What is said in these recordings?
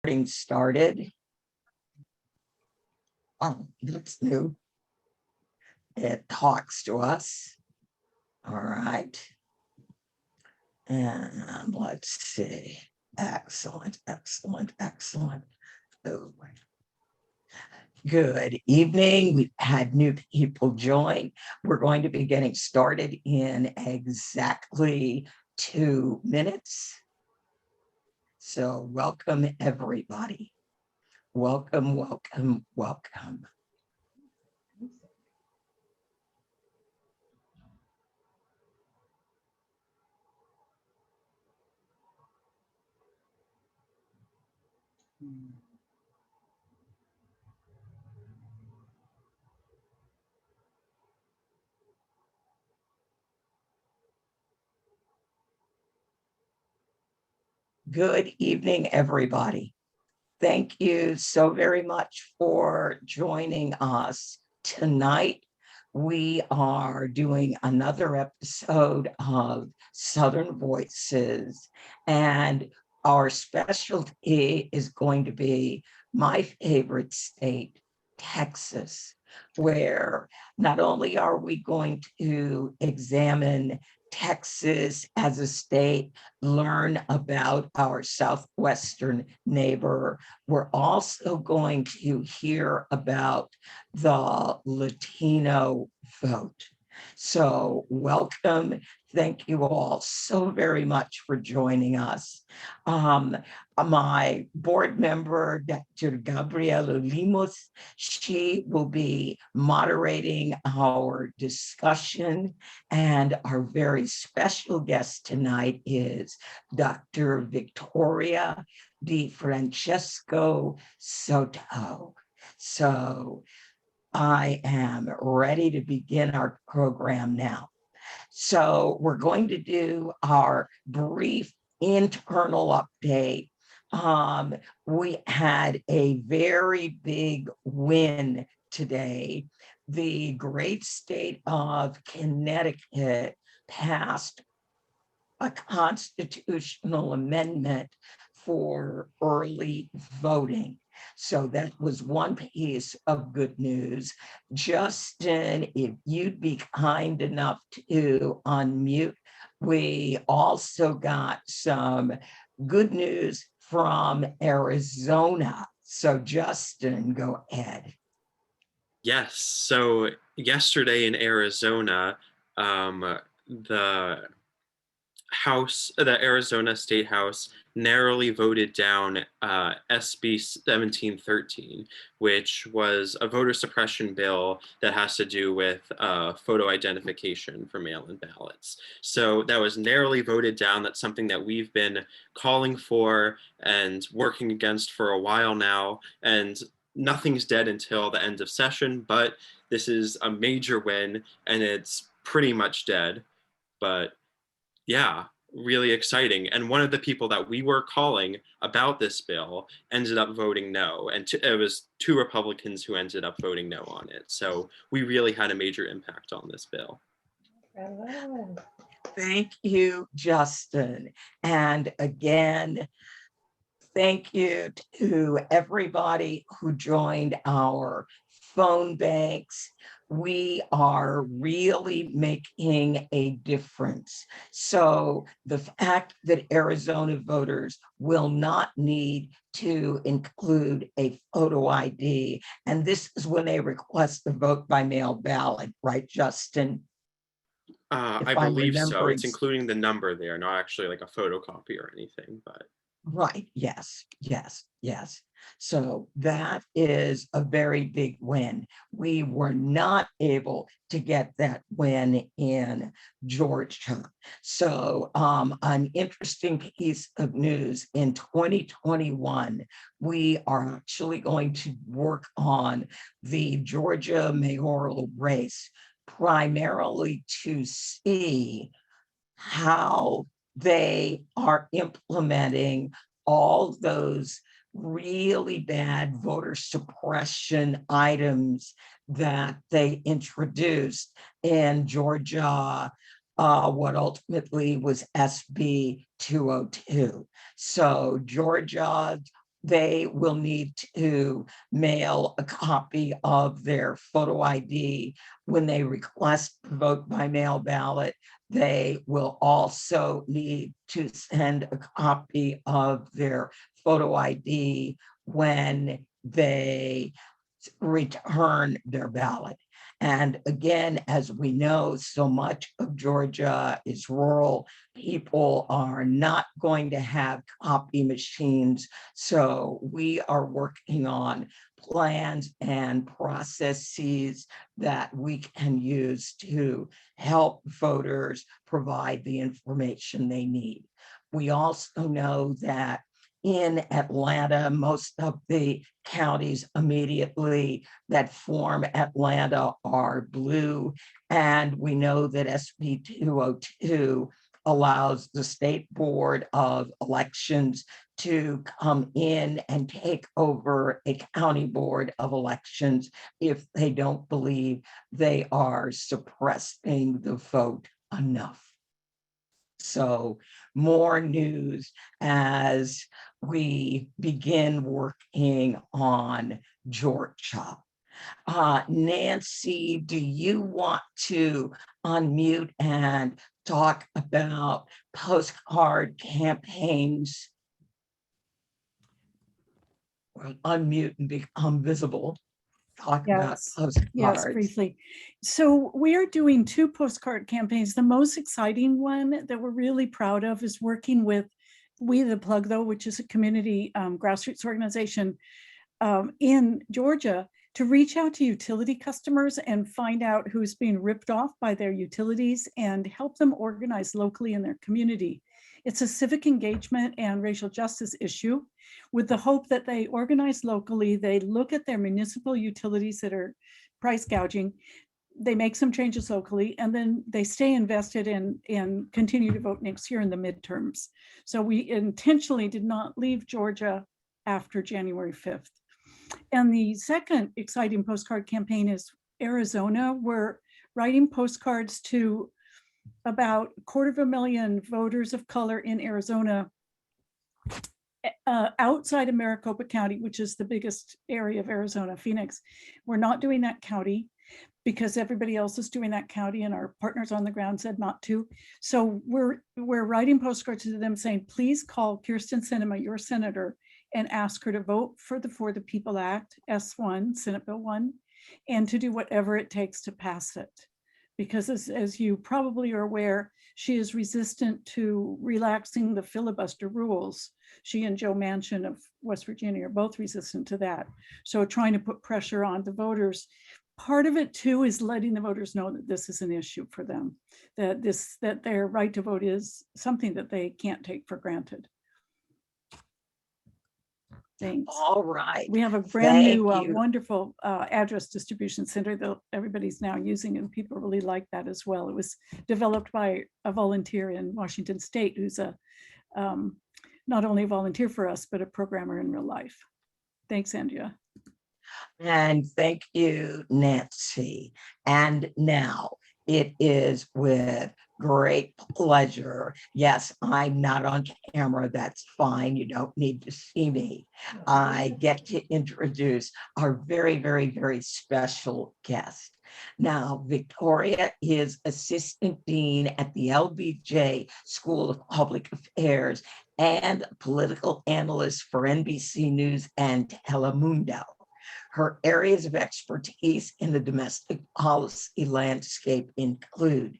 Recording started. Oh, that's new. It talks to us. All right. And let's see. Excellent, excellent, excellent. Oh, good evening. We've had new people join. We're going to be getting started in exactly 2 minutes. So welcome, everybody. Welcome, welcome, welcome. Good evening, everybody. Thank you so very much for joining us tonight. We are doing another episode of Southern Voices, and our specialty is going to be my favorite state, Texas, where not only are we going to examine Texas as a state, learn about our southwestern neighbor, we're also going to hear about the Latino vote. So, welcome. Thank you all so very much for joining us. Um, my board member, Dr. Gabriela Limos, she will be moderating our discussion. And our very special guest tonight is Dr. Victoria Di Francesco Soto. So I am ready to begin our program now. So we're going to do our brief internal update. We had a very big win today. The great state of Connecticut passed a constitutional amendment for early voting. So that was one piece of good news. Justin, if you'd be kind enough to unmute, we also got some good news from Arizona. So, Justin, go ahead. Yes. So yesterday in Arizona, the the Arizona State House narrowly voted down SB 1713, which was a voter suppression bill that has to do with photo identification for mail-in ballots. So that was narrowly voted down. That's something that we've been calling for and working against for a while now. And nothing's dead until the end of session, but this is a major win and it's pretty much dead. But yeah, really exciting. And one of the people that we were calling about this bill ended up voting no. And it was 2 Republicans who ended up voting no on it. So we really had a major impact on this bill. Hello. Thank you, Justin. And again, thank you to everybody who joined our phone banks. We are really making a difference. So the fact that Arizona voters will not need to include a photo ID, and this is when they request the vote by mail ballot, right, Justin? I believe so. It's including the number there, not actually like a photocopy or anything, but. Right. Yes, yes, yes. So that is a very big win. We were not able to get that win in Georgia. So an interesting piece of news in 2021, we are actually going to work on the Georgia mayoral race, primarily to see how they are implementing all those really bad voter suppression items that they introduced in Georgia, what ultimately was SB 202. So Georgia they will need to mail a copy of their photo ID when they request to vote by mail ballot. They will also need to send a copy of their photo ID when they return their ballot. And again, as we know, so much of Georgia is rural. People are not going to have copy machines. So we are working on plans and processes that we can use to help voters provide the information they need. We also know that in Atlanta, most of the counties immediately that form Atlanta are blue. And we know that SB 202 allows the State Board of Elections to come in and take over a county board of elections if they don't believe they are suppressing the vote enough. So more news as we begin working on Georgia. Nancy, do you want to unmute and talk about postcard campaigns? Or unmute and become visible. Talk about postcards. Yes, briefly. So we are doing 2 postcard campaigns. The most exciting one that we're really proud of is working with We the Plug, though, which is a community grassroots organization in Georgia, to reach out to utility customers and find out who's being ripped off by their utilities and help them organize locally in their community. It's a civic engagement and racial justice issue with the hope that they organize locally, they look at their municipal utilities that are price gouging, they make some changes locally, and then they stay invested and continue to vote next year in the midterms. So we intentionally did not leave Georgia after January 5th. And the second exciting postcard campaign is Arizona. We're writing postcards to about 250,000 voters of color in Arizona, outside of Maricopa County, which is the biggest area of Arizona, Phoenix. We're not doing that county because everybody else is doing that county and our partners on the ground said not to. So we're writing postcards to them saying, please call Kirsten Sinema, your senator, and ask her to vote for the People Act, S1, Senate Bill 1, and to do whatever it takes to pass it. Because as you probably are aware, she is resistant to relaxing the filibuster rules. She and Joe Manchin of West Virginia are both resistant to that. So trying to put pressure on the voters. Part of it too is letting the voters know that this is an issue for them, that their right to vote is something that they can't take for granted. Thanks. All right. We have a brand new wonderful address distribution center that everybody's now using, and people really like that as well. It was developed by a volunteer in Washington State who's a not only a volunteer for us, but a programmer in real life. Thanks, Andrea. And thank you, Nancy. And now it is with great pleasure. Yes, I'm not on camera. That's fine. You don't need to see me. I get to introduce our very, very, very special guest. Now, Victoria is Assistant Dean at the LBJ School of Public Affairs and political analyst for NBC News and Telemundo. Her areas of expertise in the domestic policy landscape include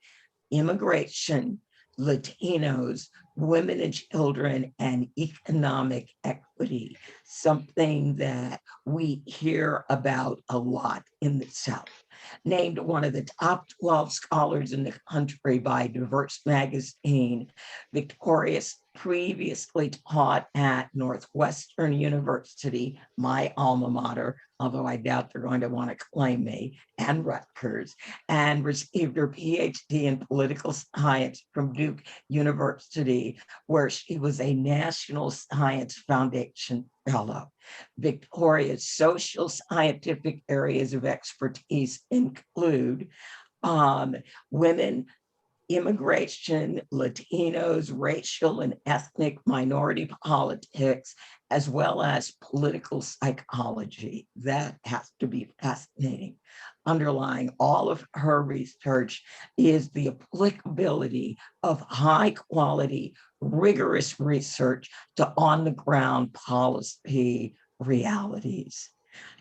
immigration, Latinos, women and children, and economic equity, something that we hear about a lot in the South. Named one of the top 12 scholars in the country by Diverse Magazine, Victoria previously taught at Northwestern University, my alma mater, although I doubt they're going to want to claim me, and Rutgers, and received her PhD in political science from Duke University, where she was a National Science Foundation Fellow. Victoria's social scientific areas of expertise include women immigration, Latinos, racial and ethnic minority politics, as well as political psychology. That has to be fascinating. Underlying all of her research is the applicability of high quality, rigorous research to on the ground policy realities.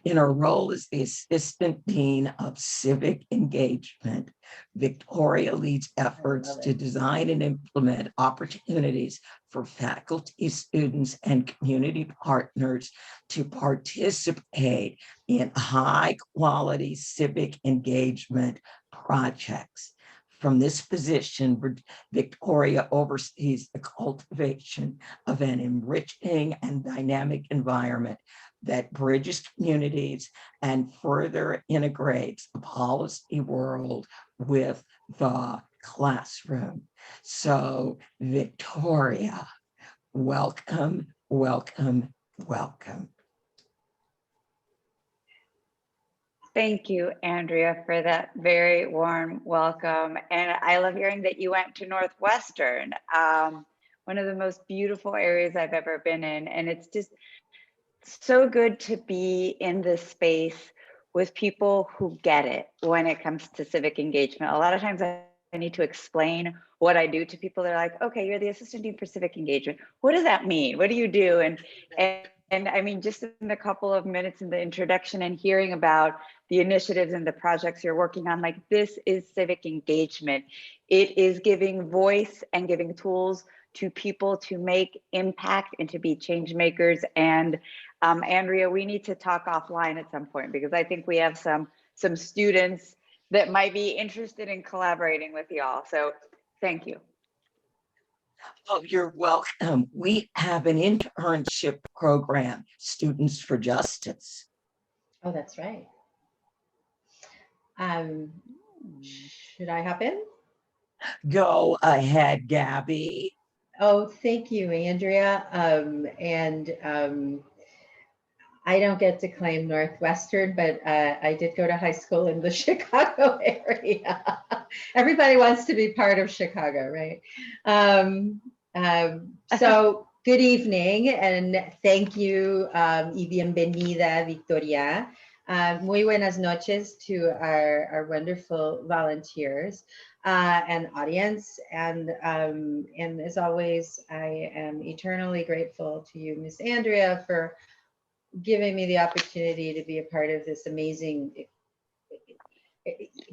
In her role as the Assistant Dean of Civic Engagement, Victoria leads efforts to design and implement opportunities for faculty, students, and community partners to participate in high quality civic engagement projects. From this position, Victoria oversees the cultivation of an enriching and dynamic environment that bridges communities and further integrates the policy world with the classroom. So, Victoria, welcome, welcome, welcome. Thank you, Andrea, for that very warm welcome. And I love hearing that you went to Northwestern, one of the most beautiful areas I've ever been in. And it's just so good to be in this space with people who get it when it comes to civic engagement. A lot of times I need to explain what I do to people. They're like, okay, you're the assistant dean for civic engagement. What does that mean? What do you do? And I mean, just in the couple of minutes in the introduction and hearing about the initiatives and the projects you're working on, like, this is civic engagement. It is giving voice and giving tools to people to make impact and to be change makers. And Andrea, we need to talk offline at some point, because I think we have some students that might be interested in collaborating with y'all. So thank you. Oh, you're welcome. We have an internship program, Students for Justice. Oh, that's right. Should I hop in? Go ahead, Gabby. Oh, thank you, Andrea. I don't get to claim Northwestern, but I did go to high school in the Chicago area. Everybody wants to be part of Chicago, right? So good evening and thank you y bienvenida, Victoria. Muy buenas noches to our wonderful volunteers and audience. And as always, I am eternally grateful to you, Miss Andrea, for giving me the opportunity to be a part of this amazing.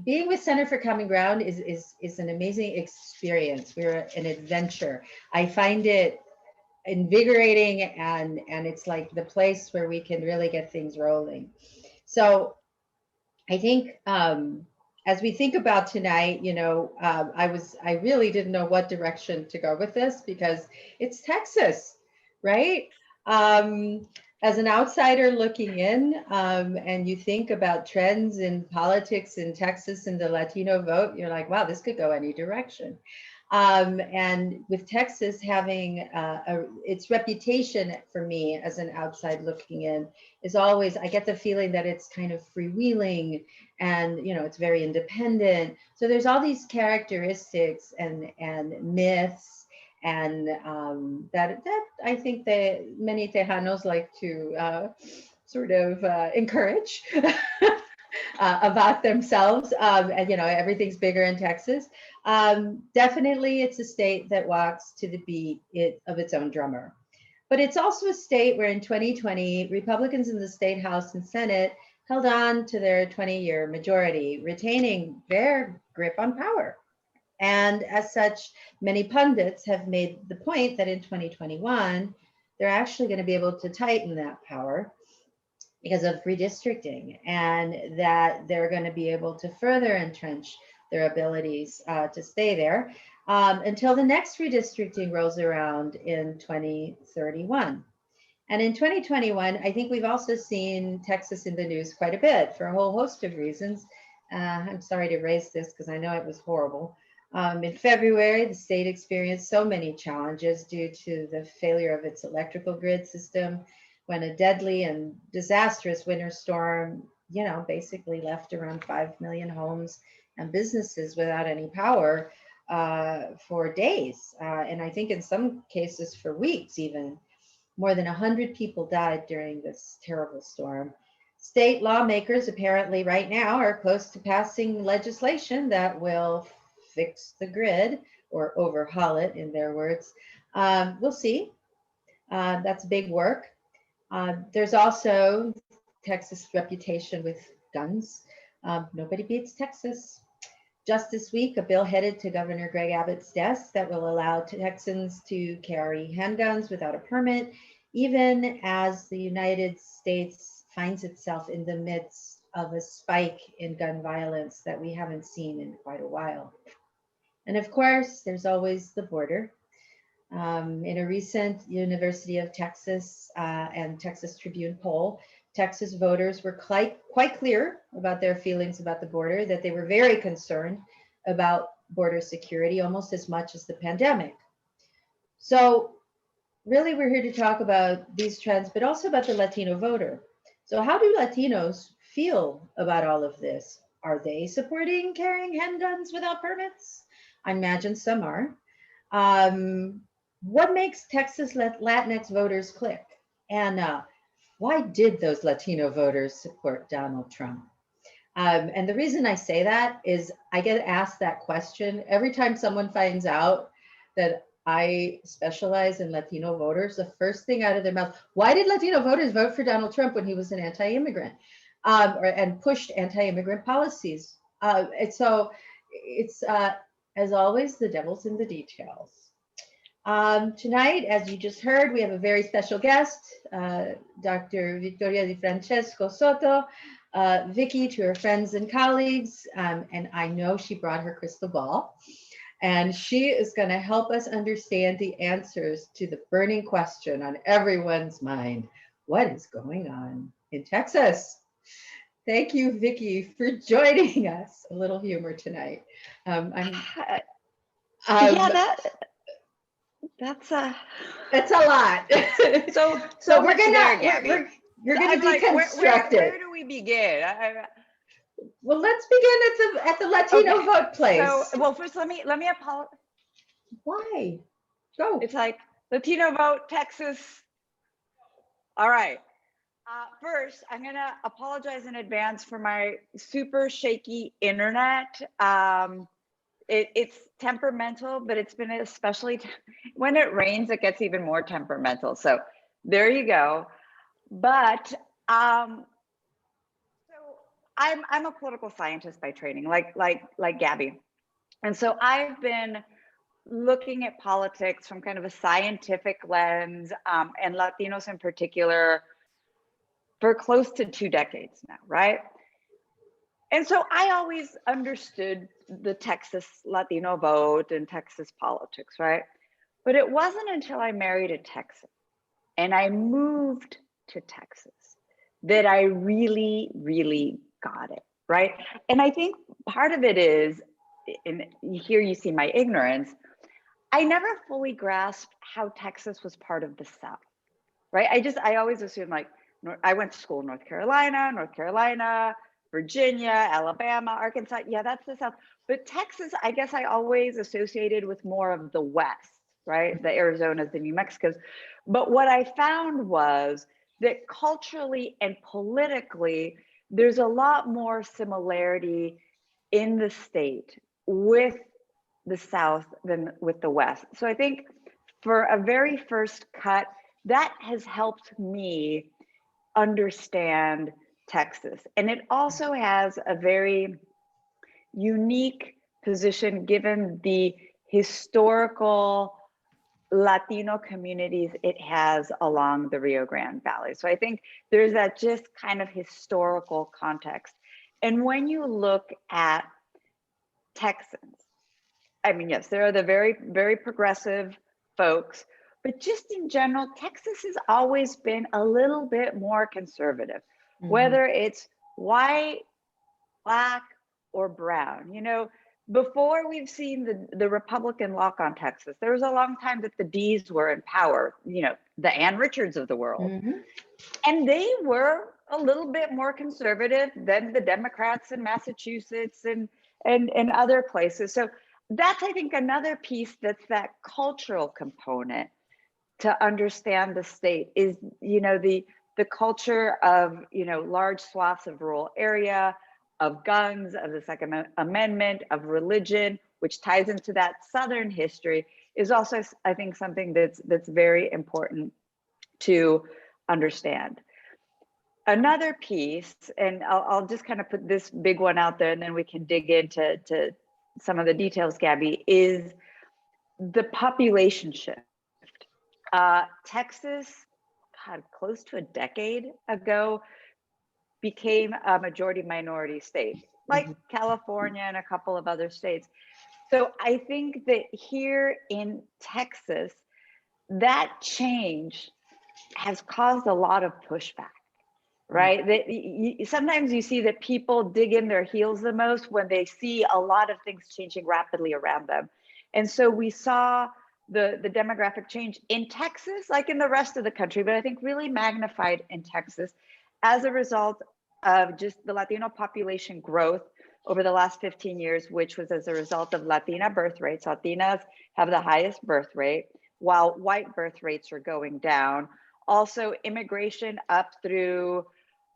Being with Center for Common Ground is an amazing experience. We're an adventure. I find it invigorating, and it's like the place where we can really get things rolling. So I think as we think about tonight, you know, I really didn't know what direction to go with this, because it's Texas, right? As an outsider looking in, and you think about trends in politics in Texas and the Latino vote, you're like, wow, this could go any direction. And with Texas having its reputation for me as an outside looking in is always, I get the feeling that it's kind of freewheeling and, you know, it's very independent. So there's all these characteristics and myths and that I think that many Tejanos like to sort of encourage about themselves. And, you know, everything's bigger in Texas. Definitely, it's a state that walks to the beat of its own drummer. But it's also a state where in 2020, Republicans in the state House and Senate held on to their 20-year majority, retaining their grip on power. And as such, many pundits have made the point that in 2021, they're actually going to be able to tighten that power because of redistricting, and that they're going to be able to further entrench their abilities to stay there until the next redistricting rolls around in 2031. And in 2021, I think we've also seen Texas in the news quite a bit for a whole host of reasons. I'm sorry to raise this because I know it was horrible. In February, the state experienced so many challenges due to the failure of its electrical grid system, when a deadly and disastrous winter storm, you know, basically left around 5 million homes and businesses without any power. for days, and I think in some cases for weeks even. More than 100 people died during this terrible storm. State lawmakers apparently right now are close to passing legislation that will fix the grid or overhaul it, in their words. We'll see. That's big work. There's also Texas' reputation with guns. Nobody beats Texas. Just this week, a bill headed to Governor Greg Abbott's desk that will allow Texans to carry handguns without a permit, even as the United States finds itself in the midst of a spike in gun violence that we haven't seen in quite a while. And of course, there's always the border. In a recent University of Texas and Texas Tribune poll, Texas voters were quite clear about their feelings about the border, that they were very concerned about border security almost as much as the pandemic. So really, we're here to talk about these trends, but also about the Latino voter. So how do Latinos feel about all of this? Are they supporting carrying handguns without permits? I imagine some are. What makes Texas Latinx voters click? And why did those Latino voters support Donald Trump? And the reason I say that is I get asked that question every time someone finds out that I specialize in Latino voters. The first thing out of their mouth, why did Latino voters vote for Donald Trump when he was an anti-immigrant and pushed anti-immigrant policies? And so it's, as always, the devil's in the details. Tonight, as you just heard, we have a very special guest, Dr. Victoria Di Francesco Soto, Vicky to her friends and colleagues, and I know she brought her crystal ball, and she is going to help us understand the answers to the burning question on everyone's mind. What is going on in Texas? Thank you, Vicky, for joining us. A little humor tonight. That's a lot. So we're gonna you're gonna deconstruct it. Where do we begin? Well, let's begin at the Latino vote place. So, well, first let me apologize. Why? Go. It's like Latino vote, Texas. All right. First, I'm gonna apologize in advance for my super shaky internet. It's temperamental, but it's been especially when it rains, it gets even more temperamental. So there you go. But so I'm a political scientist by training, like Gabby, and so I've been looking at politics from kind of a scientific lens, and Latinos in particular, for close to 2 decades now, right? And so I always understood the Texas Latino vote and Texas politics, right? But it wasn't until I married a Texan and I moved to Texas that I really, really got it, right? And I think part of it is, and here you see my ignorance, I never fully grasped how Texas was part of the South, right? I always assumed, like, I went to school in North Carolina, Virginia, Alabama, Arkansas. Yeah, that's the South. But Texas, I guess I always associated with more of the West, right? The Arizonas, the New Mexicos. But what I found was that culturally and politically, there's a lot more similarity in the state with the South than with the West. So I think for a very first cut, that has helped me understand Texas. And it also has a very unique position given the historical Latino communities it has along the Rio Grande Valley. So I think there's that just kind of historical context. And when you look at Texans, I mean, yes, there are the very, very progressive folks, but just in general, Texas has always been a little bit more conservative, whether it's white, black, or brown. You know, before we've seen the Republican lock on Texas, there was a long time that the D's were in power, you know, the Ann Richards of the world. And they were a little bit more conservative than the Democrats in Massachusetts and other places. So that's, I think, another piece that's that cultural component to understand the state is, the culture of, large swaths of rural area, of guns, of the Second Amendment, of religion, which ties into that Southern history, is also, I think, something that's very important to understand. Another piece, and I'll just kind of put this big one out there and then we can dig into some of the details, Gabby, is the population shift. Texas, God, close to a decade ago, became a majority minority state, like California and a couple of other states. So I think that here in Texas, that change has caused a lot of pushback, right? That sometimes you see that people dig in their heels the most when they see a lot of things changing rapidly around them. And so we saw the demographic change in Texas, like in the rest of the country, but I think really magnified in Texas as a result of just the Latino population growth over the last 15 years, which was as a result of Latina birth rates. Latinas have the highest birth rate, while white birth rates are going down. Also, immigration up through,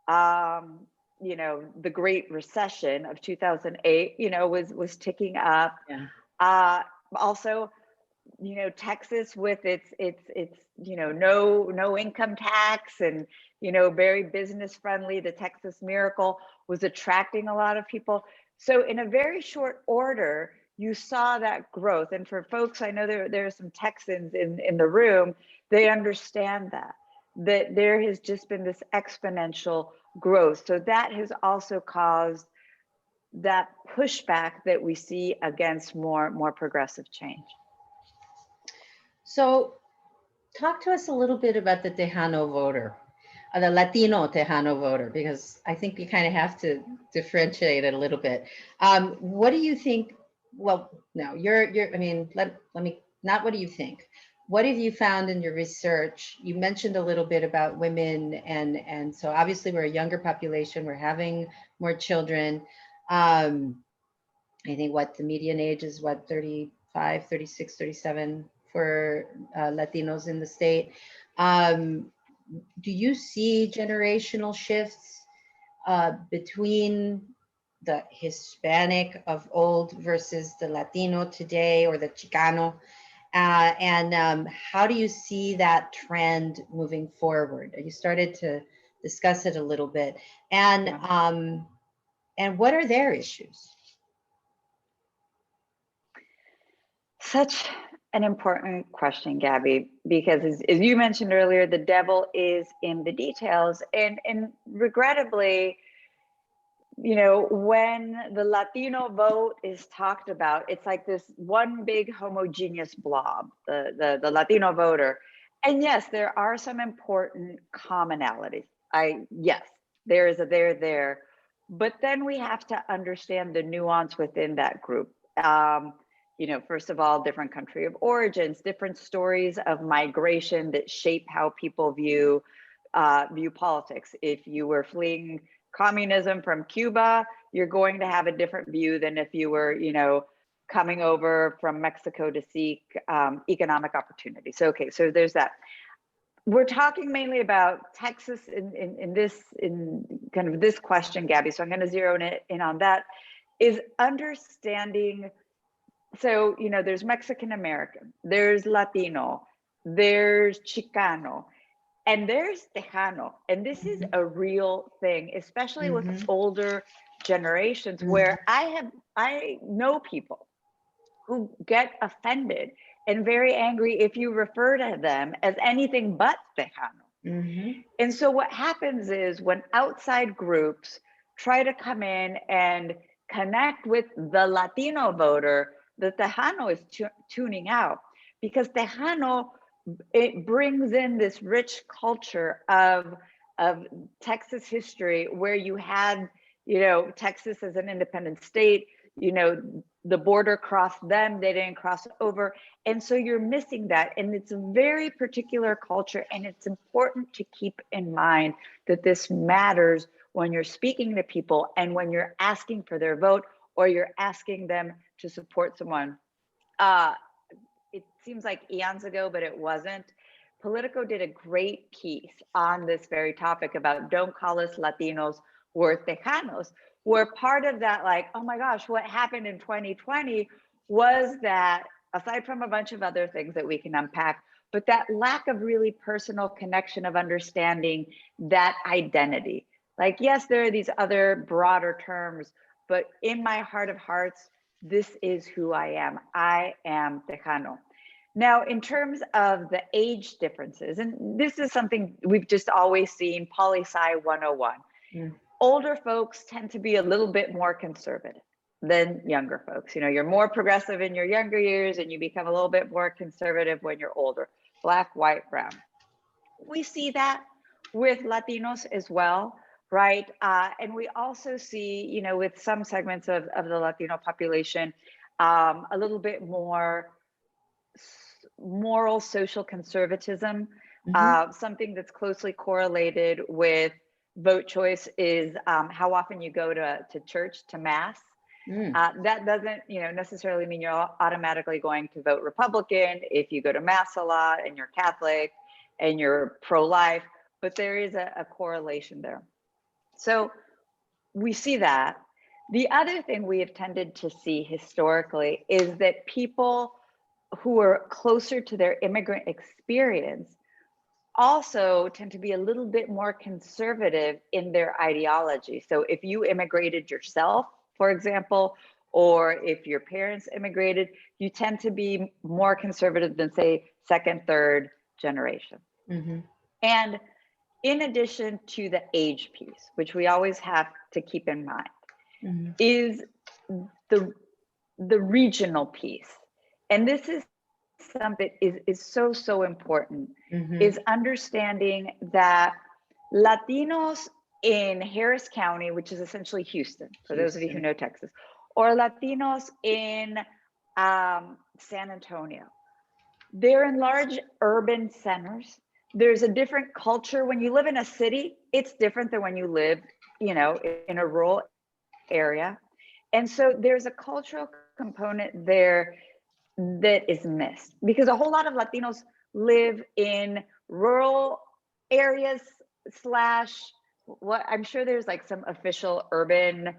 the Great Recession of 2008, was ticking up. Yeah. Also, Texas with its no income tax and very business friendly. The Texas Miracle was attracting a lot of people. So in a very short order, you saw that growth. And for folks, I know there are some Texans in the room, they understand that there has just been this exponential growth. So that has also caused that pushback that we see against more progressive change. So talk to us a little bit about the Tejano voter, the Latino Tejano voter, because I think you kind of have to differentiate it a little bit. What do you think? Well, no, I mean, let me, not what do you think? What have you found in your research? You mentioned a little bit about women, and so obviously we're a younger population, we're having more children. I think the median age is 35, 36, 37 for Latinos in the state. Do you see generational shifts between the Hispanic of old versus the Latino today, or the Chicano? And how do you see that trend moving forward? You started to discuss it a little bit. And what are their issues? Such an important question, Gabby, because as you mentioned earlier, the devil is in the details. And regrettably, when the Latino vote is talked about, it's like this one big homogeneous blob, the Latino voter. And yes, there are some important commonalities. Yes, there is there. But then we have to understand the nuance within that group. First of all, different country of origins, different stories of migration that shape how people view politics. If you were fleeing communism from Cuba, you're going to have a different view than if you were, coming over from Mexico to seek economic opportunity. So there's that. We're talking mainly about Texas in kind of this question, Gabby. So I'm going to zero in on that. Is understanding. So, there's Mexican American, there's Latino, there's Chicano, and there's Tejano. And this is a real thing, especially with older generations, where I know people who get offended and very angry if you refer to them as anything but Tejano. And so what happens is when outside groups try to come in and connect with the Latino voter, the Tejano is tuning out, because Tejano, it brings in this rich culture of Texas history, where you had, Texas as an independent state, the border crossed them, they didn't cross over. And so you're missing that. And it's a very particular culture. And it's important to keep in mind that this matters when you're speaking to people and when you're asking for their vote, or you're asking them to support someone. It seems like eons ago, but it wasn't. Politico did a great piece on this very topic about don't call us Latinos, we're Tejanos, where part of that, like, oh my gosh, what happened in 2020 was that, aside from a bunch of other things that we can unpack, but that lack of really personal connection of understanding that identity. Like, yes, there are these other broader terms, but in my heart of hearts, this is who I am. I am Tejano. Now, in terms of the age differences, and this is something we've just always seen, poli-sci 101. Older folks tend to be a little bit more conservative than younger folks. You know, you're more progressive in your younger years and you become a little bit more conservative when you're older. Black, white, brown. We see that with Latinos as well, right? And we also see, you know, with some segments of the Latino population, a little bit more moral social conservatism. Something that's closely correlated with vote choice is how often you go to church, to mass. That doesn't, you know, necessarily mean you're automatically going to vote Republican if you go to mass a lot and you're Catholic and you're pro-life, but there is a correlation there. So we see that. The other thing we have tended to see historically is that people who are closer to their immigrant experience also tend to be a little bit more conservative in their ideology. So if you immigrated yourself, for example, or if your parents immigrated, you tend to be more conservative than, say, second, third generation. And in addition to the age piece, which we always have to keep in mind, is the regional piece. And this is something that is so important, is understanding that Latinos in Harris County, which is essentially Houston, for those of you who know Texas, or Latinos in San Antonio, they're in large urban centers. There's a different culture. When you live in a city, it's different than when you live, you know, in a rural area. And so there's a cultural component there that is missed, because a whole lot of Latinos live in rural areas slash what I'm sure there's like some official urban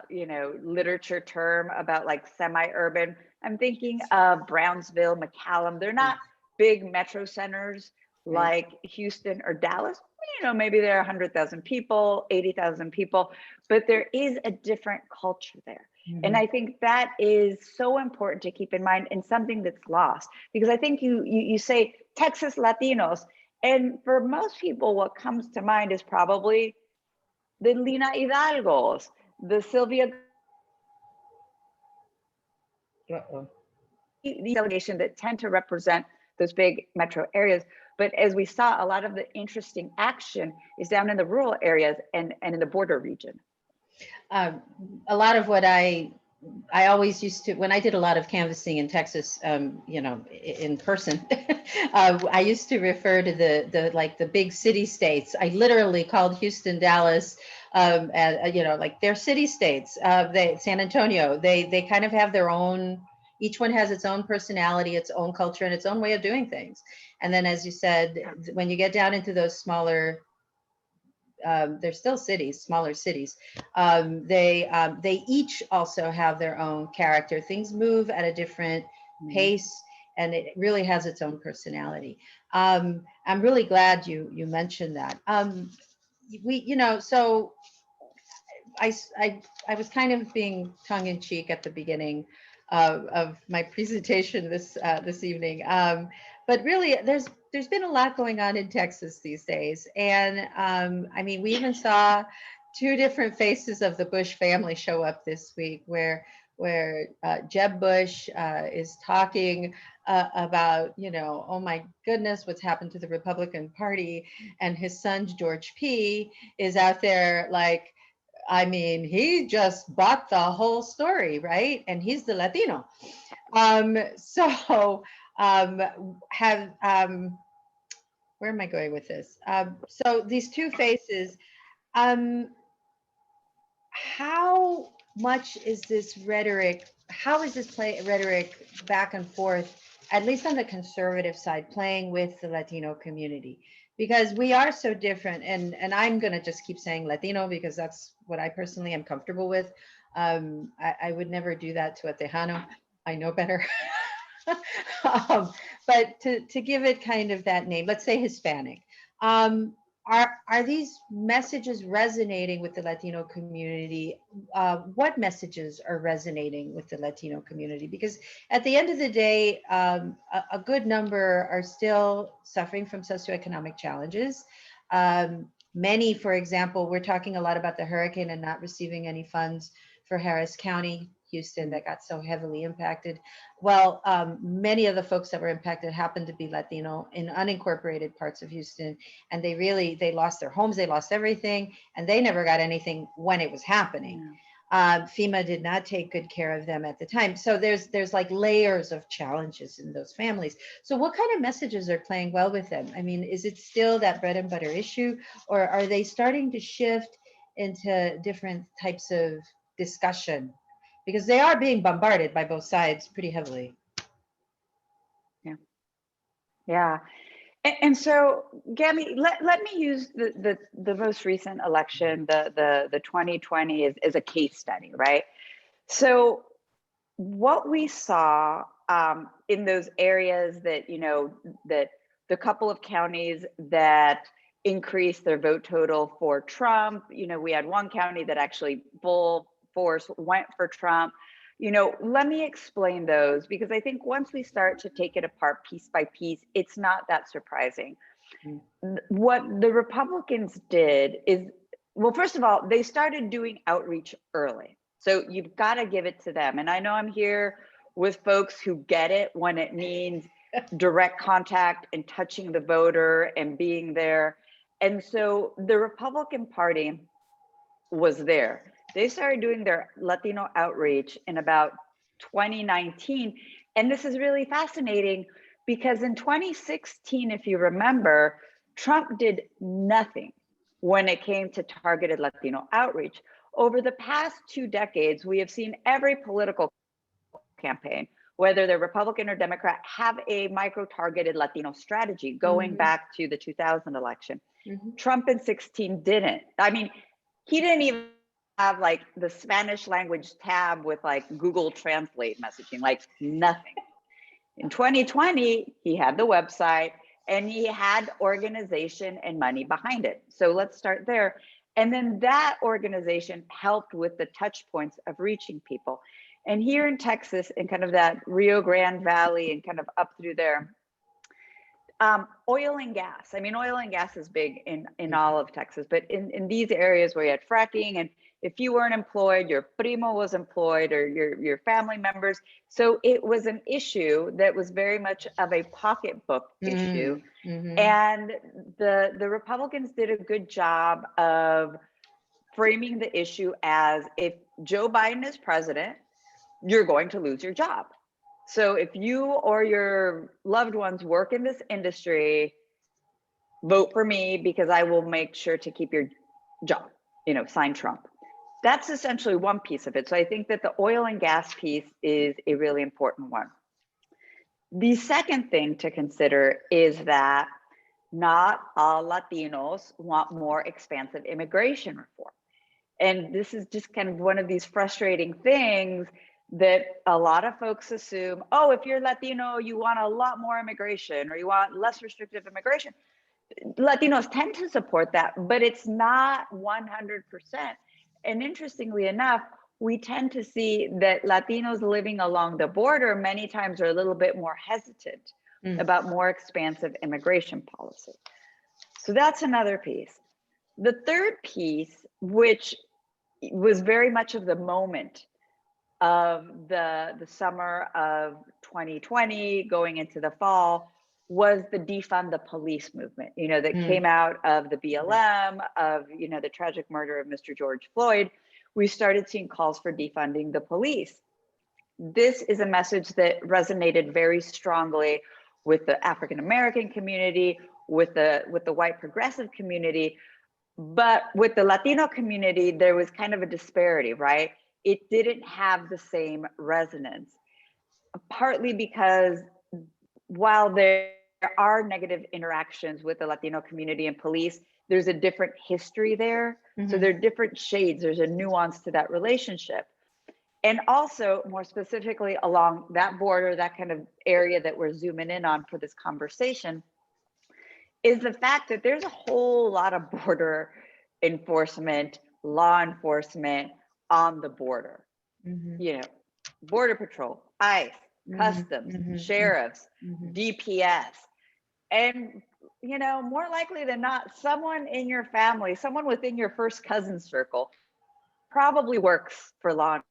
you know, literature term about like semi-urban. I'm thinking of Brownsville, McAllen. They're not big metro centers like Houston or Dallas. You know, maybe there are 100,000 people, 80,000 people, but there is a different culture there. And I think that is so important to keep in mind, and something that's lost, because I think you say Texas Latinos, and for most people, what comes to mind is probably the Lina Hidalgos, the Sylvia, the delegation that tend to represent those big metro areas. But as we saw, a lot of the interesting action is down in the rural areas and in the border region. A lot of what I always used to, when I did a lot of canvassing in Texas, you know, in person, I used to refer to the big city states. I literally called Houston, Dallas, and you know, like they're city states. San Antonio, they kind of have their own. Each one has its own personality, its own culture, and its own way of doing things. And then, as you said, when you get down into those smaller, they're still cities, smaller cities. They each also have their own character. Things move at a different pace, and it really has its own personality. I'm really glad you mentioned that. You know, so I was kind of being tongue in cheek at the beginning of my presentation this evening. But really, there's been a lot going on in Texas these days. And I mean, we even saw two different faces of the Bush family show up this week, where Jeb Bush is talking about, you know, oh my goodness, what's happened to the Republican Party. And his son, George P., is out there like, I mean, he just bought the whole story, right? And he's the Latino. Where am I going with this? So these two faces, how much is this rhetoric, how is this rhetoric back and forth, at least on the conservative side, playing with the Latino community? Because we are so different, and I'm going to just keep saying Latino because that's what I personally am comfortable with. I would never do that to a Tejano. I know better. But to give it kind of that name, let's say Hispanic. Are these messages resonating with the Latino community? What messages are resonating with the Latino community? Because at the end of the day, a good number are still suffering from socioeconomic challenges. Many, for example, we're talking a lot about the hurricane and not receiving any funds for Harris County, Houston, that got so heavily impacted. Well, many of the folks that were impacted happened to be Latino in unincorporated parts of Houston, and they lost their homes, they lost everything, and they never got anything when it was happening. FEMA did not take good care of them at the time. So there's like layers of challenges in those families. So what kind of messages are playing well with them? I mean, is it still that bread and butter issue, or are they starting to shift into different types of discussion? Because they are being bombarded by both sides pretty heavily. Yeah. And so, Gabby, let me use the most recent election, the 2020 as a case study, right? So what we saw in those areas that, that the couple of counties that increased their vote total for Trump, we had one county that actually full force went for Trump. Let me explain those, because I think once we start to take it apart piece by piece, it's not that surprising. What the Republicans did is, well, first of all, they started doing outreach early. So you've got to give it to them. And I know I'm here with folks who get it when it means direct contact and touching the voter and being there. And so the Republican Party was there. They started doing their Latino outreach in about 2019. And this is really fascinating because in 2016, if you remember, Trump did nothing when it came to targeted Latino outreach. Over the past 2 decades, we have seen every political campaign, whether they're Republican or Democrat, have a micro-targeted Latino strategy going back to the 2000 election. Trump in 16 didn't. I mean, he didn't even have like the Spanish language tab with like Google Translate messaging, like nothing. In 2020, he had the website and he had organization and money behind it. So let's start there. And then that organization helped with the touch points of reaching people. And here in Texas, in kind of that Rio Grande Valley and kind of up through there, oil and gas. I mean, oil and gas is big in all of Texas, but in these areas where you had fracking, and if you weren't employed, your primo was employed, or your family members. So it was an issue that was very much of a pocketbook issue. And the Republicans did a good job of framing the issue as, if Joe Biden is president, you're going to lose your job. So if you or your loved ones work in this industry, vote for me because I will make sure to keep your job, sign Trump. That's essentially one piece of it. So I think that the oil and gas piece is a really important one. The second thing to consider is that not all Latinos want more expansive immigration reform. And this is just kind of one of these frustrating things that a lot of folks assume, oh, if you're Latino, you want a lot more immigration or you want less restrictive immigration. Latinos tend to support that, but it's not 100%. And interestingly enough, we tend to see that Latinos living along the border many times are a little bit more hesitant about more expansive immigration policy. So that's another piece. The third piece, which was very much of the moment of the summer of 2020 going into the fall, was the defund the police movement, that came out of the BLM, of, the tragic murder of Mr. George Floyd. We started seeing calls for defunding the police. This is a message that resonated very strongly with the African American community, with the white progressive community, but with the Latino community, there was kind of a disparity, right? it didn't have the same resonance, partly because while there are negative interactions with the Latino community and police, there's a different history there. So there are different shades, there's a nuance to that relationship. And also, more specifically, along that border, that kind of area that we're zooming in on for this conversation, is the fact that there's a whole lot of border enforcement, law enforcement on the border. You know, Border Patrol, ICE, Customs, sheriffs, DPS. And, you know, more likely than not, someone in your family, someone within your first cousin circle probably works for law enforcement.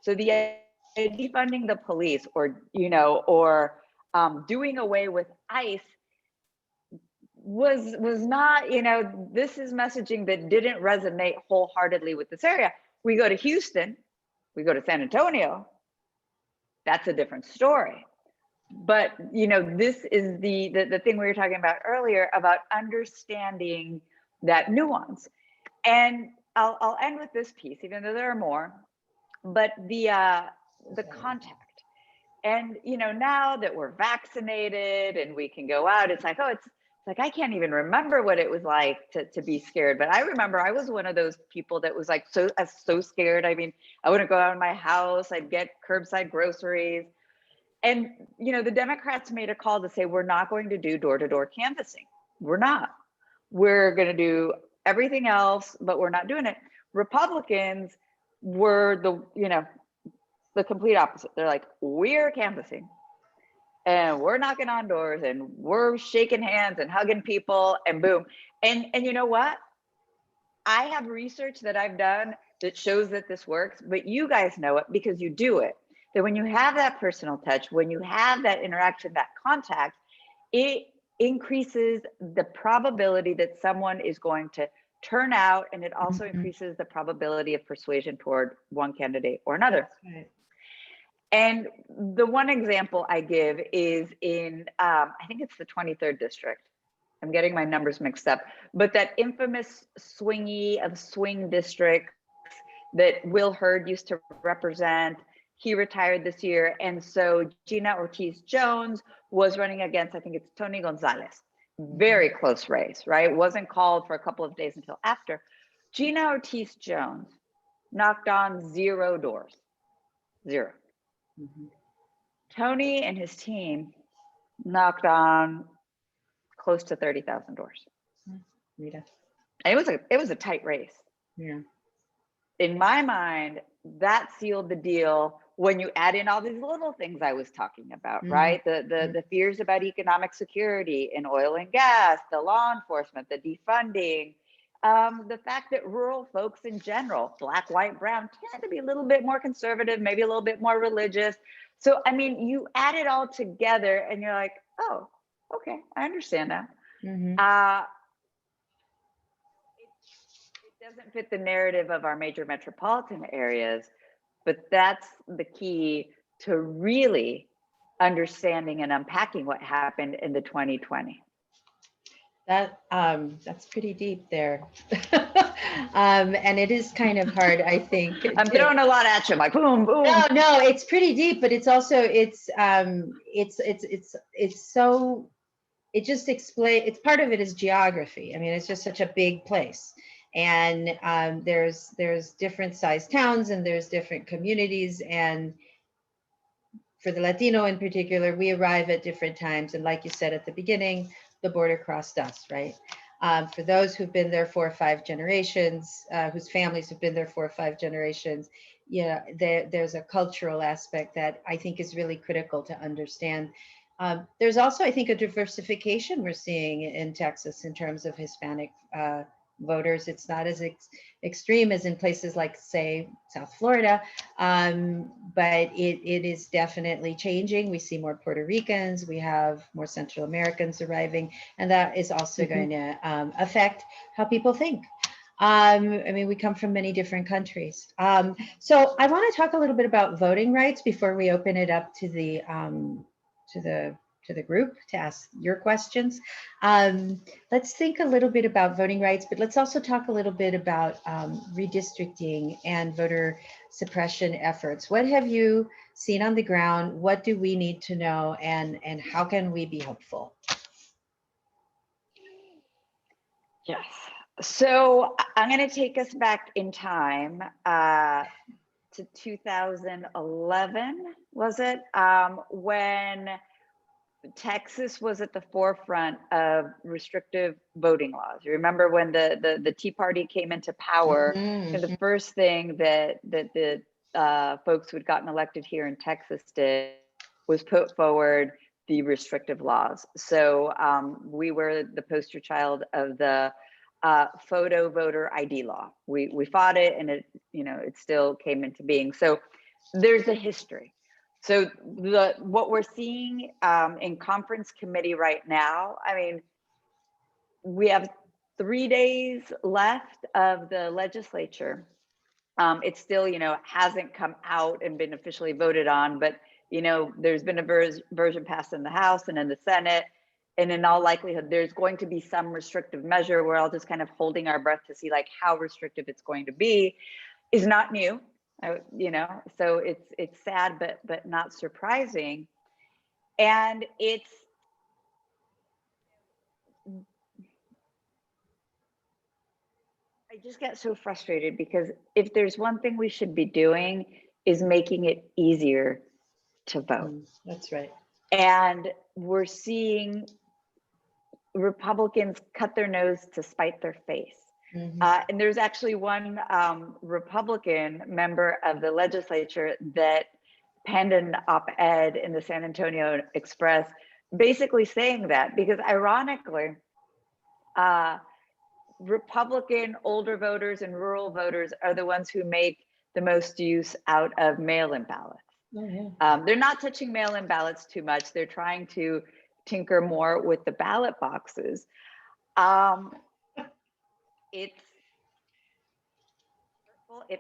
So the defunding the police, or, you know, or doing away with ICE was not, you know, this is messaging that didn't resonate wholeheartedly with this area. We go to Houston, we go to San Antonio, that's a different story. But, you know, this is the thing we were talking about earlier about understanding that nuance. And I'll end with this piece, even though there are more, but the contact. And, you know, now that we're vaccinated and we can go out, it's like, oh, it's like, I can't even remember what it was like to be scared. But I remember I was one of those people that was like, so scared. I mean, I wouldn't go out of my house. I'd get curbside groceries. And, you know, the Democrats made a call to say, we're not going to do door-to-door canvassing. We're not. We're going to do everything else, but we're not doing it. Republicans were the complete opposite. They're like, we're canvassing and we're knocking on doors and we're shaking hands and hugging people and boom. And you know what? I have research that I've done that shows that this works, but you guys know it because you do it. That when you have that personal touch, when you have that interaction, that contact, it increases the probability that someone is going to turn out, and it also increases the probability of persuasion toward one candidate or another. Right. And the one example I give is in, I think it's the 23rd district. I'm getting my numbers mixed up, but that infamous swingy of swing districts that Will Hurd used to represent. He retired this year. And so Gina Ortiz-Jones was running against, I think it's Tony Gonzalez. Very close race, right? Wasn't called for a couple of days until after. Gina Ortiz-Jones knocked on 0 doors, 0. Tony and his team knocked on close to 30,000 doors. Rita. And it was a tight race. Yeah. In my mind, that sealed the deal when you add in all these little things I was talking about, right? The fears about economic security in oil and gas, the law enforcement, the defunding, the fact that rural folks in general, Black, white, brown, tend to be a little bit more conservative, maybe a little bit more religious. So, I mean, you add it all together and you're like, oh, okay, I understand now. It doesn't fit the narrative of our major metropolitan areas, but that's the key to really understanding and unpacking what happened in the 2020. That's pretty deep there. And it is kind of hard, I think. I'm throwing a lot at you, like boom, boom. No, it's pretty deep, but it's also, it's so, it just explains, it's part of it is geography. I mean, it's just such a big place. And there's different sized towns and there's different communities. And for the Latino in particular, we arrive at different times. And like you said at the beginning, the border crossed us, right? For those who've been there 4 or 5 generations, whose families have been there 4 or 5 generations, there's a cultural aspect that I think is really critical to understand. There's also, I think, a diversification we're seeing in Texas in terms of Hispanic voters. It's not as extreme as in places like, say, South Florida, but it is definitely changing. We see more Puerto Ricans, we have more Central Americans arriving, and that is also going to affect how people think. I mean, we come from many different countries. So I want to talk a little bit about voting rights before we open it up to the the group to ask your questions. Let's think a little bit about voting rights, but let's also talk a little bit about redistricting and voter suppression efforts. What have you seen on the ground? What do we need to know, and how can we be helpful? Yes. So I'm going to take us back in time to 2011, was it? When Texas was at the forefront of restrictive voting laws. You remember when the Tea Party came into power, and the first thing that the folks who had gotten elected here in Texas did was put forward the restrictive laws. So we were the poster child of the photo voter ID law. We fought it, and it still came into being. So there's a history. So what we're seeing in conference committee right now, I mean, we have 3 days left of the legislature. It still, hasn't come out and been officially voted on, but, there's been a version passed in the House and in the Senate. And in all likelihood, there's going to be some restrictive measure. We're all just kind of holding our breath to see like how restrictive it's going to be. Is not new. So it's sad, but not surprising. And I just get so frustrated because if there's one thing we should be doing is making it easier to vote. That's right. And we're seeing Republicans cut their nose to spite their face. And there's actually one Republican member of the legislature that penned an op-ed in the San Antonio Express, basically saying that, because ironically, Republican older voters and rural voters are the ones who make the most use out of mail-in ballots. Oh, yeah. They're not touching mail-in ballots too much. They're trying to tinker more with the ballot boxes. It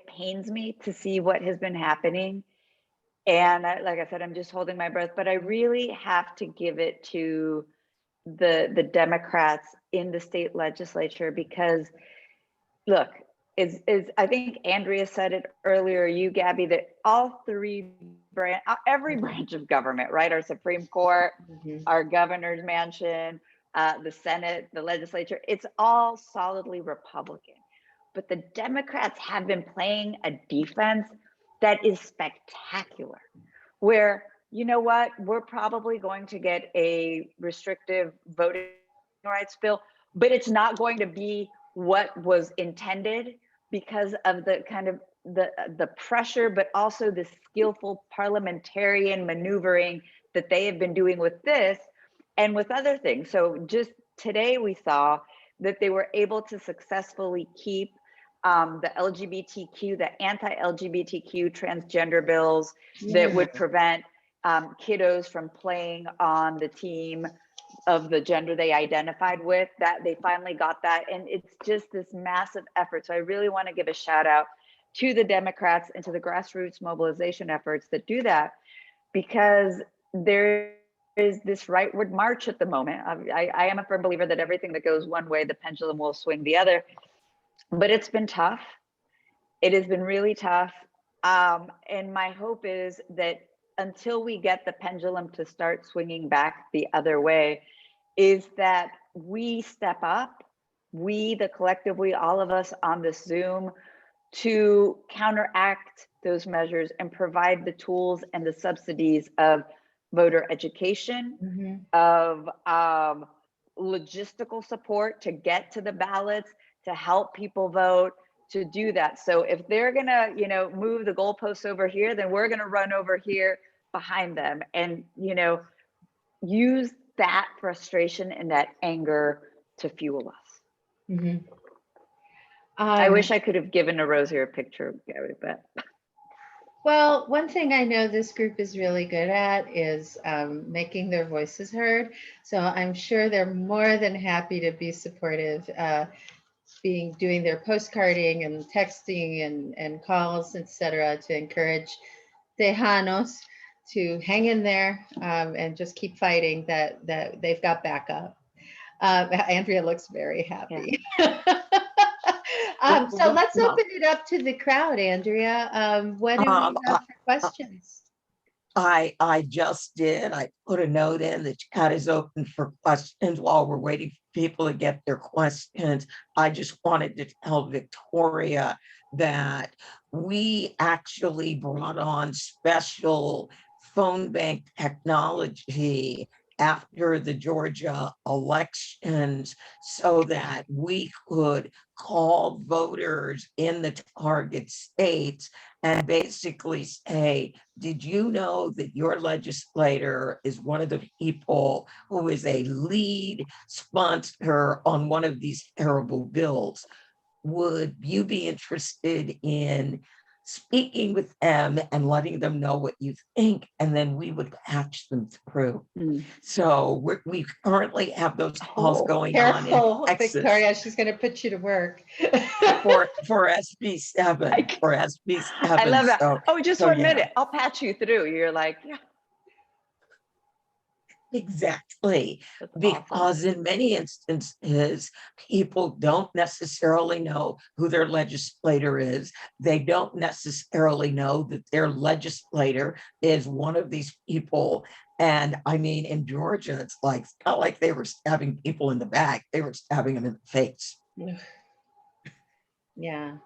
pains me to see what has been happening. And like I said, I'm just holding my breath, but I really have to give it to the Democrats in the state legislature, because look, I think Andrea said it earlier, you, Gabby, that all every branch of government, right? Our Supreme Court, our governor's mansion, the Senate, the legislature, it's all solidly Republican. But the Democrats have been playing a defense that is spectacular, where, you know what, we're probably going to get a restrictive voting rights bill, but it's not going to be what was intended because of the kind of the pressure, but also the skillful parliamentarian maneuvering that they have been doing with this and with other things. So just today we saw that they were able to successfully keep the LGBTQ, the anti-LGBTQ transgender bills that would prevent kiddos from playing on the team of the gender they identified with, that they finally got that. And it's just this massive effort. So I really want to give a shout out to the Democrats and to the grassroots mobilization efforts that do that, because there is this rightward march at the moment. I am a firm believer that everything that goes one way, the pendulum will swing the other. But it's been tough. It has been really tough. And my hope is that until we get the pendulum to start swinging back the other way, is that we step up, the collective, all of us on this Zoom, to counteract those measures and provide the tools and the subsidies of voter education, of logistical support to get to the ballots, to help people vote, to do that. So if they're gonna, move the goalposts over here, then we're gonna run over here behind them and, use that frustration and that anger to fuel us. I wish I could have given a rosier picture, Gary, but. Well, one thing I know this group is really good at is making their voices heard. So I'm sure they're more than happy to be supportive, doing their postcarding and texting and calls, etc., to encourage Tejanos to hang in there and just keep fighting, that they've got backup. Andrea looks very happy. So let's open it up to the crowd, Andrea. What do we have for questions? I just did. I put a note in. The chat is open for questions while we're waiting for people to get their questions. I just wanted to tell Victoria that we actually brought on special phone bank technology after the Georgia elections so that we could call voters in the target states and basically say, did you know that your legislator is one of the people who is a lead sponsor on one of these terrible bills? Would you be interested in speaking with them and letting them know what you think? And then we would patch them through. So we currently have those calls going on Careful, in Texas Victoria, she's going to put you to work. for SB7, for SB7. I love that. So, Just 1 minute. I'll patch you through. You're like, yeah. exactly. That's Because awesome. in many instances, people don't necessarily know who their legislator is. They don't necessarily know that their legislator is one of these people. And I mean, in Georgia, it's not like they were stabbing people in the back, they were stabbing them in the face. Yeah.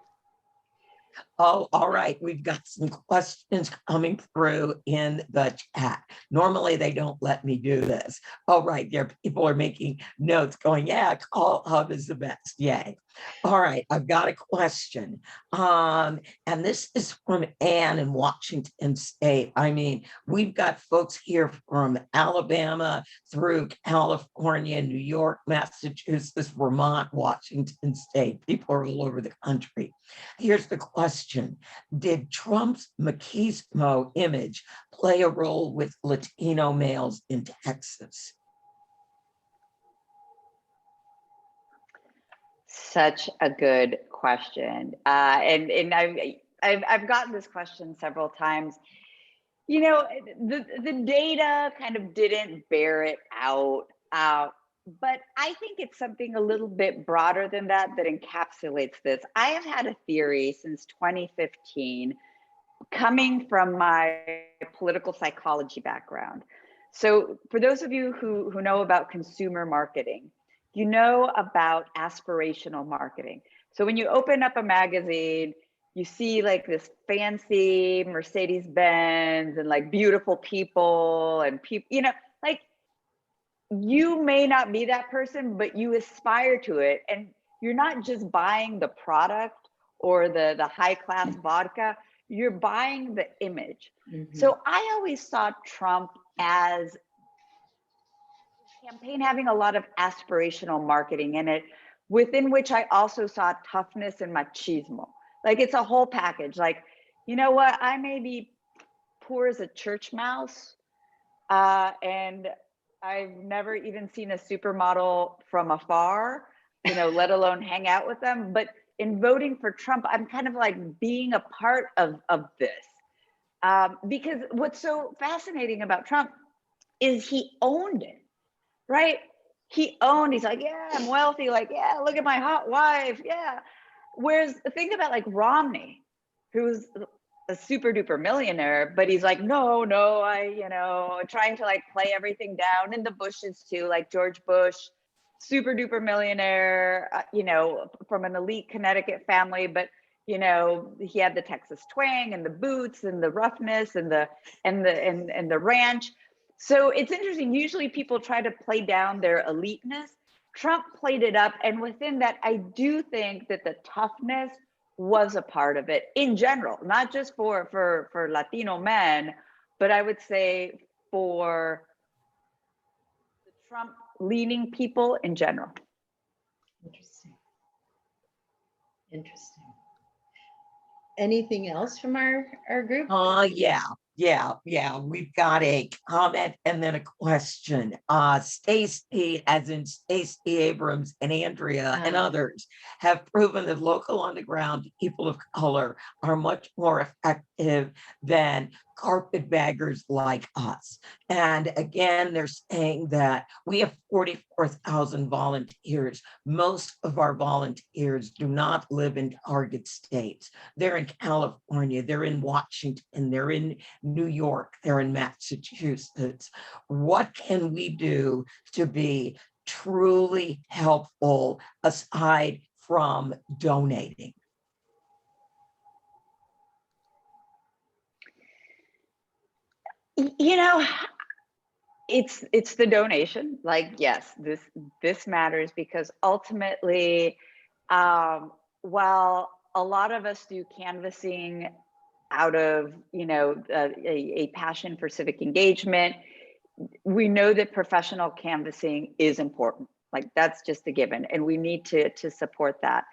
Oh, all right. We've got some questions coming through in the chat. Normally, they don't let me do this. All right. There, people are making notes going, yeah, Call Hub is the best. Yay. All right. I've got a question. And this is from Ann in Washington State. I mean, we've got folks here from Alabama through California, New York, Massachusetts, Vermont, Washington State. People are all over the country. Here's the question. Did Trump's machismo image play a role with Latino males in Texas? Such a good question. And I've gotten this question several times. You know, the data kind of didn't bear it out. But I think it's something a little bit broader than that encapsulates this. I have had a theory since 2015, coming from my political psychology background. So for those of you who know about consumer marketing, you know about aspirational marketing. So when you open up a magazine, you see like this fancy Mercedes-Benz and like beautiful people and people, you know, like you may not be that person, but you aspire to it. And you're not just buying the product or the high class vodka, you're buying the image. So I always saw Trump as campaign having a lot of aspirational marketing in it, within which I also saw toughness and machismo. Like it's a whole package. Like, you know what? I may be poor as a church mouse, and I've never even seen a supermodel from afar, you know, let alone hang out with them. But in voting for Trump, I'm kind of like being a part of this. Because what's so fascinating about Trump is he owned it, right? He's like, yeah, I'm wealthy. Like, yeah, look at my hot wife. Yeah. Whereas think about like Romney, who's a super duper millionaire, but he's like, no, trying to like play everything down. And the Bushes too, like George Bush, super duper millionaire, from an elite Connecticut family, but he had the Texas twang and the boots and the roughness and the ranch. So it's interesting. Usually people try to play down their eliteness. Trump played it up. And within that, I do think that the toughness was a part of it in general, not just for Latino men, but I would say for the Trump leaning people in general. Interesting. Anything else from our group? Yeah. We've got a comment and then a question. Stacey, as in Stacey Abrams and Andrea and others, have proven that local on the ground people of color are much more effective than carpetbaggers like us. And again, they're saying that we have 44,000 volunteers. Most of our volunteers do not live in target states. They're in California, they're in Washington, they're in New York, they're in Massachusetts. What can we do to be truly helpful aside from donating? You know, it's the donation. Like, yes, this matters, because ultimately, while a lot of us do canvassing out of, you know, a passion for civic engagement, we know that professional canvassing is important. Like, that's just a given, and we need to support that.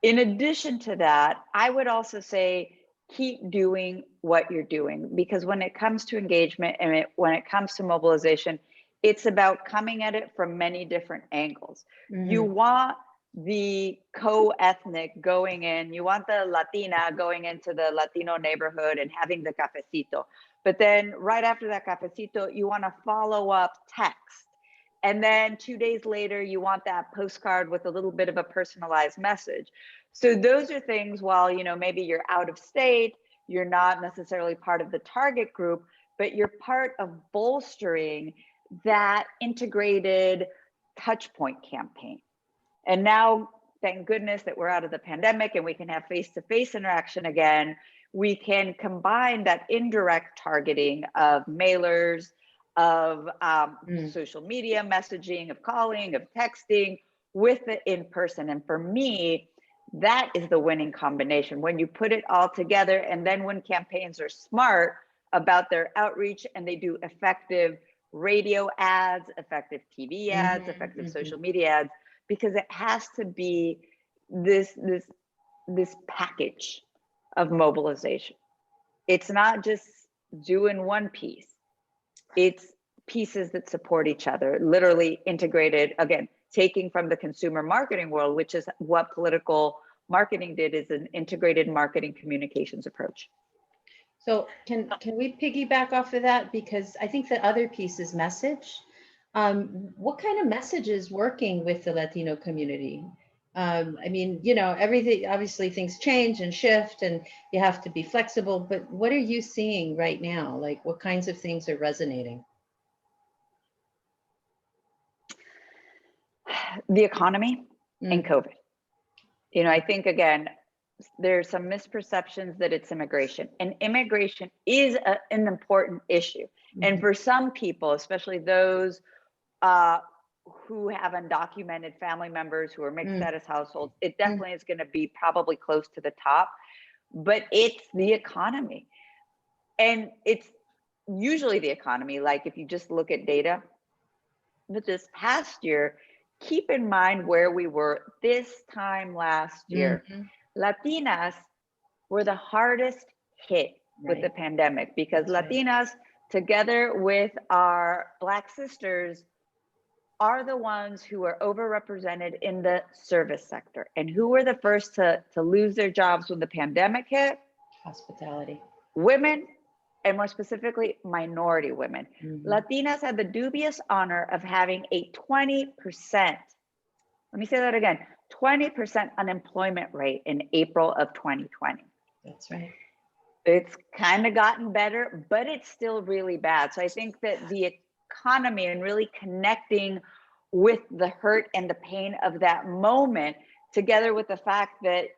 In addition to that, I would also say keep doing what you're doing, because when it comes to engagement and when it comes to mobilization, it's about coming at it from many different angles. You want the co-ethnic going in, you want the Latina going into the Latino neighborhood and having the cafecito. But then right after that cafecito, you want to follow up text. And then 2 days later, you want that postcard with a little bit of a personalized message. So those are things, while, you know, maybe you're out of state, you're not necessarily part of the target group, but you're part of bolstering that integrated touch point campaign. And now, thank goodness that we're out of the pandemic and we can have face-to-face interaction again. We can combine that indirect targeting of mailers, of social media messaging, of calling, of texting, with the in-person. And for me, that is the winning combination. When you put it all together, and then when campaigns are smart about their outreach and they do effective radio ads, effective TV ads, effective social media ads, because it has to be this package of mobilization. It's not just doing one piece. It's pieces that support each other, literally integrated, again, taking from the consumer marketing world, which is what political marketing did, is an integrated marketing communications approach. So can we piggyback off of that? Because I think the other piece is message. What kind of message is working with the Latino community? I mean, you know, everything, obviously things change and shift and you have to be flexible, but what are you seeing right now? Like, what kinds of things are resonating? The economy and COVID. You know, I think, again, there's some misperceptions that it's immigration, and immigration is an important issue. And for some people, especially those who have undocumented family members who are mixed status households, it definitely is going to be probably close to the top. But it's the economy, and it's usually the economy. Like, if you just look at data, but this past year, keep in mind where we were this time last year. Latinas were the hardest hit with the pandemic, because Latinas, together with our Black sisters, are the ones who are overrepresented in the service sector. And who were the first to lose their jobs when the pandemic hit? Hospitality. Women, and more specifically, minority women. Latinas had the dubious honor of having a 20%, let me say that again, 20% unemployment rate in April of 2020. That's right. It's kind of gotten better, but it's still really bad. So I think that the economy and really connecting with the hurt and the pain of that moment, together with the fact that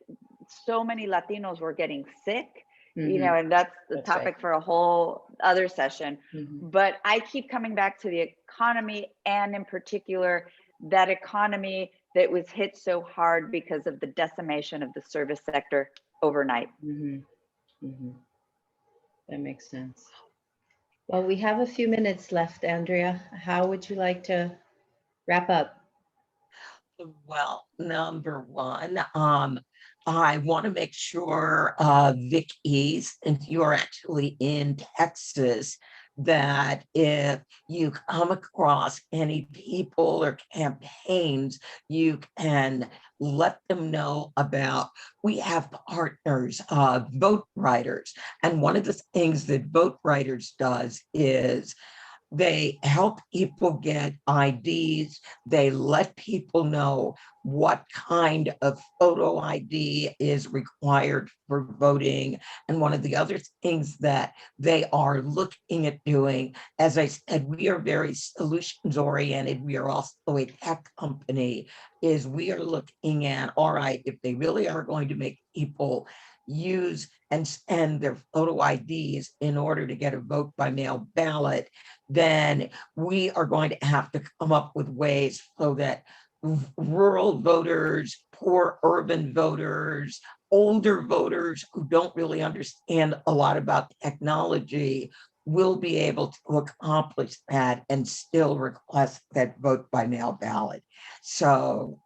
so many Latinos were getting sick, you know, and that's the topic for a whole other session. But I keep coming back to the economy, and in particular, that economy that was hit so hard because of the decimation of the service sector overnight. That makes sense. Well, we have a few minutes left, Andrea. How would you like to wrap up? Well, number one, I want to make sure, Vicky's, if you're actually in Texas, that if you come across any people or campaigns, you can let them know about. We have partners, vote writers. And one of the things that vote writers does is they help people get IDs. They let people know what kind of photo ID is required for voting. And one of the other things that they are looking at doing, as I said, we are very solutions oriented. We are also a tech company, is we are looking at, all right, if they really are going to make people use and send their photo IDs in order to get a vote by mail ballot, then we are going to have to come up with ways so that rural voters, poor urban voters, older voters who don't really understand a lot about technology will be able to accomplish that and still request that vote by mail ballot. So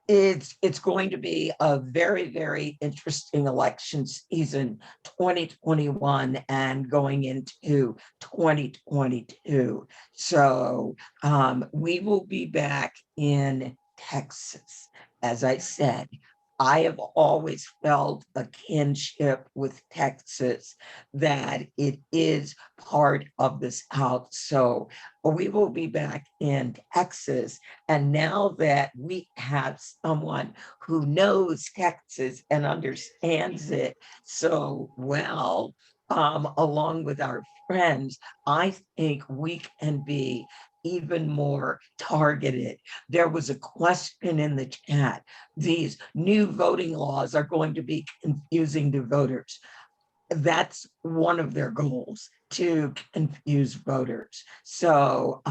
it's going to be a very, very interesting election season, 2021 and going into 2022. So we will be back in Texas. As I said, I have always felt a kinship with Texas, that it is part of the South. So we will be back in Texas. And now that we have someone who knows Texas and understands it so well, along with our friends, I think we can be even more targeted. There was a question in the chat. These new voting laws are going to be confusing to voters. That's one of their goals, to confuse voters. So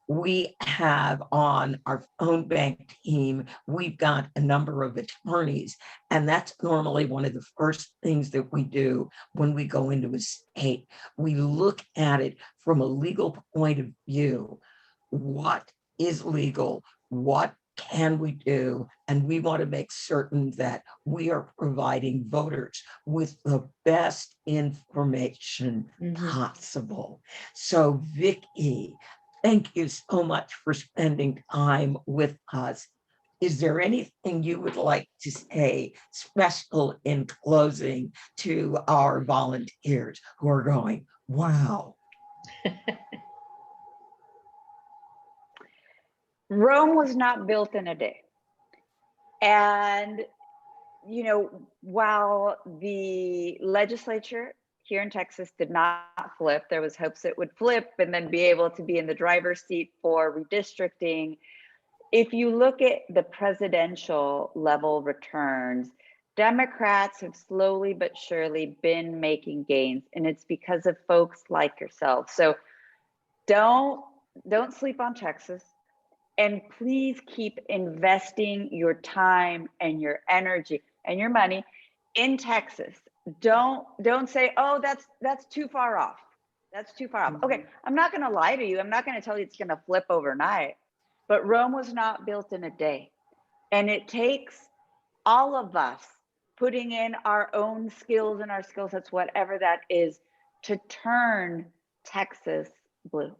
we have on our phone bank team, we've got a number of attorneys, and that's normally one of the first things that we do when we go into a state. We look at it from a legal point of view. What is legal? What can we do? And we want to make certain that we are providing voters with the best information possible. So Vicki, thank you so much for spending time with us. Is there anything you would like to say special in closing to our volunteers who are going, wow? Rome was not built in a day. And, you know, while the legislature here in Texas did not flip, there was hopes it would flip and then be able to be in the driver's seat for redistricting. If you look at the presidential level returns, Democrats have slowly but surely been making gains, and it's because of folks like yourself. So don't sleep on Texas. And please keep investing your time and your energy and your money in Texas. Don't say, oh, that's too far off. That's too far off. Okay, I'm not gonna lie to you. I'm not gonna tell you it's gonna flip overnight, but Rome was not built in a day. And it takes all of us putting in our own skills and our skill sets, whatever that is, to turn Texas blue.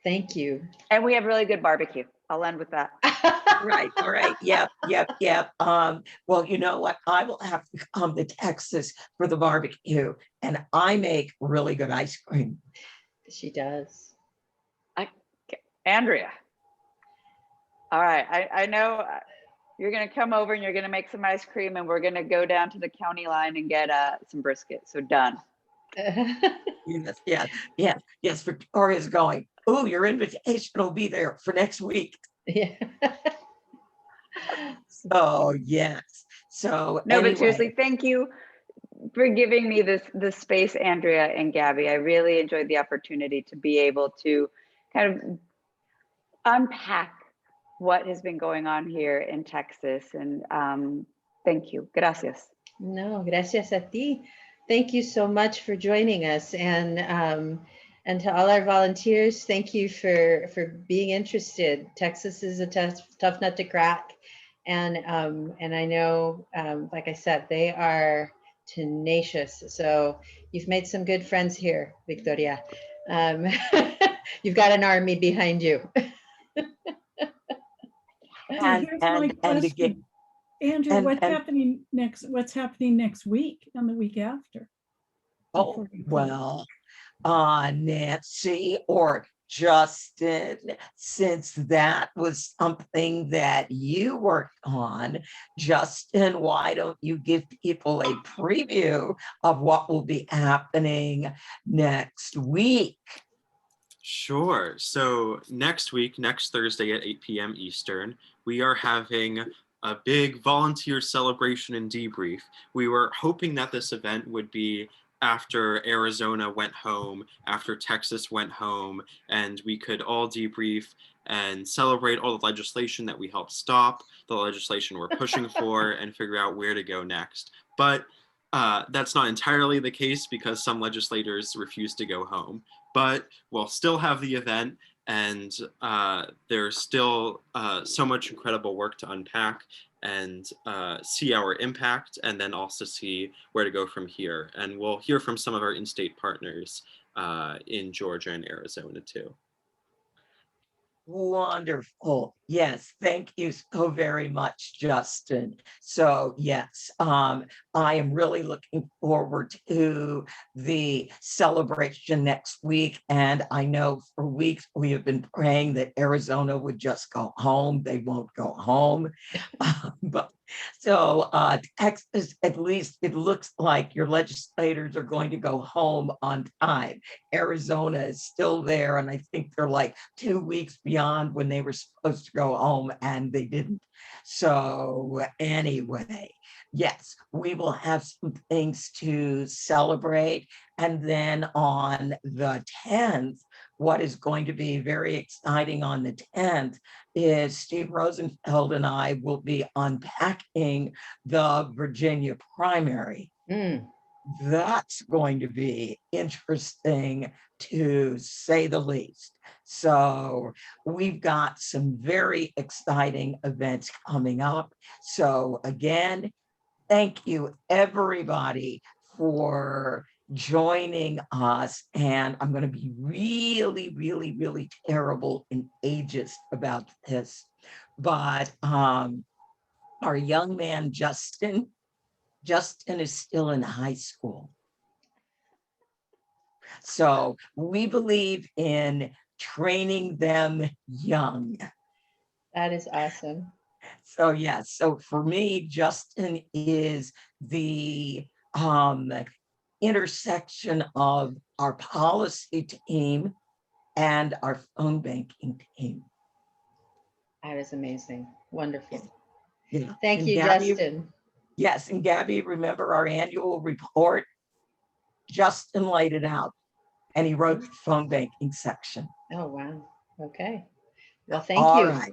Thank you. And we have really good barbecue. I'll end with that. Right. All right. Yep. Well, you know what? I will have to come to Texas for the barbecue, and I make really good ice cream. She does. Andrea. All right. I know you're going to come over and you're going to make some ice cream, and we're going to go down to the county line and get some brisket. So done. Yes. Victoria's going, oh, your invitation will be there for next week. Yeah. So yes. So no, anyway. But seriously, thank you for giving me this space, Andrea and Gabby. I really enjoyed the opportunity to be able to kind of unpack what has been going on here in Texas. And thank you. Gracias. No, gracias a ti. Thank you so much for joining us. And to all our volunteers, thank you for being interested. Texas is a tough nut to crack. And I know, like I said, they are tenacious. So you've made some good friends here, Victoria. Um, you've got an army behind you. So And, here's my and again, question. Andrew, and, what's and, happening next week and the week after? oh, before we close? well, Nancy or Justin, since that was something that you worked on, Justin, why don't you give people a preview of what will be happening next week? Sure. So next week, next Thursday at 8 p.m. Eastern, we are having a big volunteer celebration and debrief. We were hoping that this event would be after Arizona went home, after Texas went home, and we could all debrief and celebrate all the legislation that we helped stop, the legislation we're pushing for, and figure out where to go next. But that's not entirely the case because some legislators refuse to go home. But we'll still have the event, and there's still so much incredible work to unpack and see our impact, and then also see where to go from here. And we'll hear from some of our in-state partners in Georgia and Arizona too. Wonderful. Yes, thank you so very much, Justin. So yes, I am really looking forward to the celebration next week. And I know for weeks we have been praying that Arizona would just go home. They won't go home. But so Texas, at least it looks like your legislators are going to go home on time. Arizona is still there, and I think they're like 2 weeks beyond when they were supposed to go home, and they didn't. So anyway, yes, we will have some things to celebrate. And then on the 10th, what is going to be very exciting on the 10th is Steve Rosenfeld and I will be unpacking the Virginia primary. That's going to be interesting to say the least. So we've got some very exciting events coming up. So again, thank you everybody for joining us. And I'm going to be really, really, really terrible and ageist about this. But our young man, Justin is still in high school. So we believe in training them young. That is awesome. So yes, so for me, Justin is the intersection of our policy team and our phone banking team. That is amazing. Wonderful. Yeah. Thank And you, Gabby, Justin. yes, and Gabby, remember our annual report? Justin laid it out, and he wrote the phone banking section. Oh, wow. Okay. Well, thank All you. right.